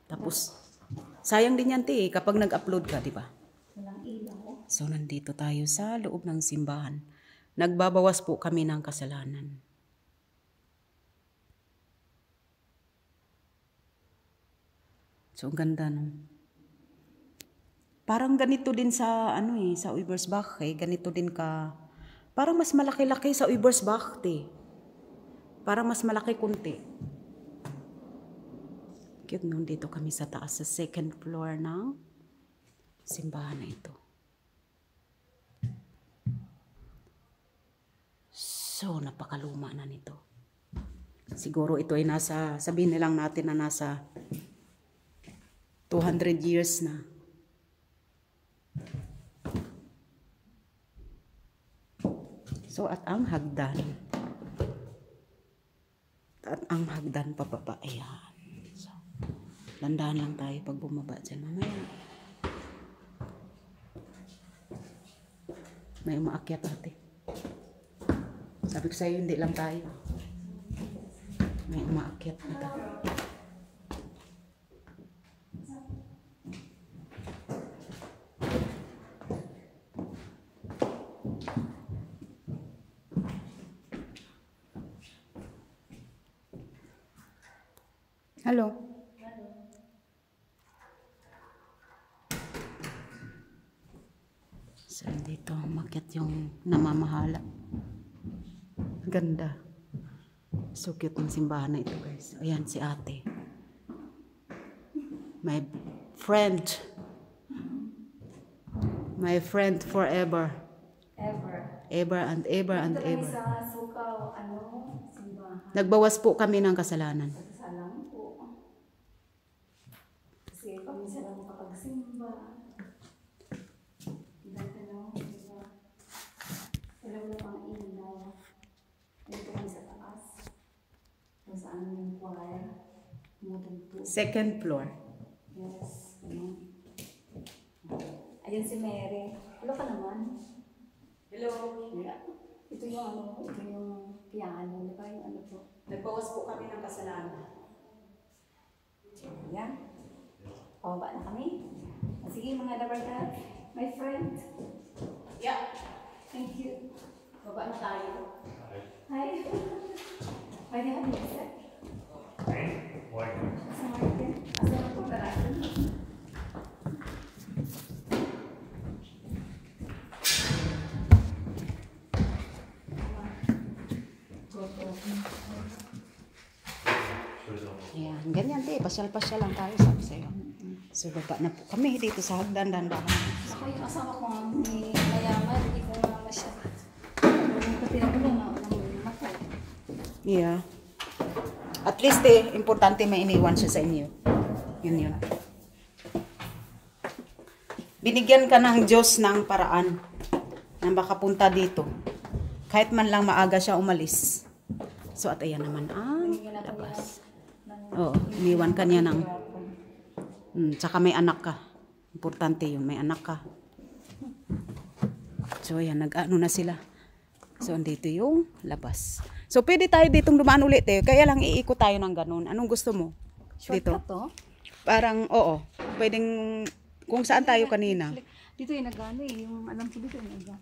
Tapos, sayang din yan, te, kapag nag-upload ka, di ba? Walang ilaw. So, nandito tayo sa loob ng simbahan. Nagbabawas po kami ng kasalanan. So, ang ganda, no? Parang ganito din sa, sa Uibersbach, ganito din ka. Parang mas malaki-laki sa Uibersbach, te. Parang mas malaki kunti. Cute, no? Dito kami sa taas, sa second floor ng simbahan na ito. So, napakaluma na nito. Siguro ito ay nasa, sabihin nilang natin na nasa 200 years na. So, at ang hagdan pababa, ayan. So, landahan lang tayo pag bumaba dyan mamaya. May umaakyat ate. Sabi ko sa'yo, hindi lang tayo. May umaakyat ito. Hello. So, dito umakyat yung namamahala. Ganda. So cute ng simbahan na ito, guys. Ayan si ate. My friend. My friend forever. Ever and ever and ever. Sa Sukaw, simbahan. Nagbawas po kami ng kasalanan. Salang po. Kasi kami sa lang kapagsimba. Dati diba? Alam na pang ilaw. Dito kami sa taas. Kung saan yung choir. Second floor. Yes. Ayun si Mary. Hello ka naman. Hello. Yeah. Ito yung piano. Di ba yung po? Nagbawas po kami ng kasalanan. Yan. Pababa na kami. Sige mga dabarkat. My friend. Yeah. Thank you. Baba na tayo. Hi. Pwede ka dito, sir? Why? Sa Martin. Asa na po karaan? Ayan, ganyan te. Pasyal-pasyal lang tayo, sabi sa'yo. So, baba na po kami dito sa hagdan, dandahan. Ako yung asawa ko nga may mayaman. Hindi ko nga masya. Kapila ko lang matay. Yeah. At least importante may iniwan siya sa inyo. Yun. Binigyan ka ng Diyos ng paraan na makapunta dito. Kahit man lang maaga siya umalis. So, at ayan naman ang labas. Oo, iniwan ka niya ng... tsaka may anak ka. Importante yun, may anak ka. So, ayan, nag-ano na sila. So, andito yung labas. So, pwede tayo ditong dumaan ulit kaya lang iikot tayo ng ganun. Anong gusto mo? Dito? Shortcut to? Parang, oo. Pwedeng, kung saan tayo kanina. Dito yung nag-ano yung alam ko dito yung nag-ano.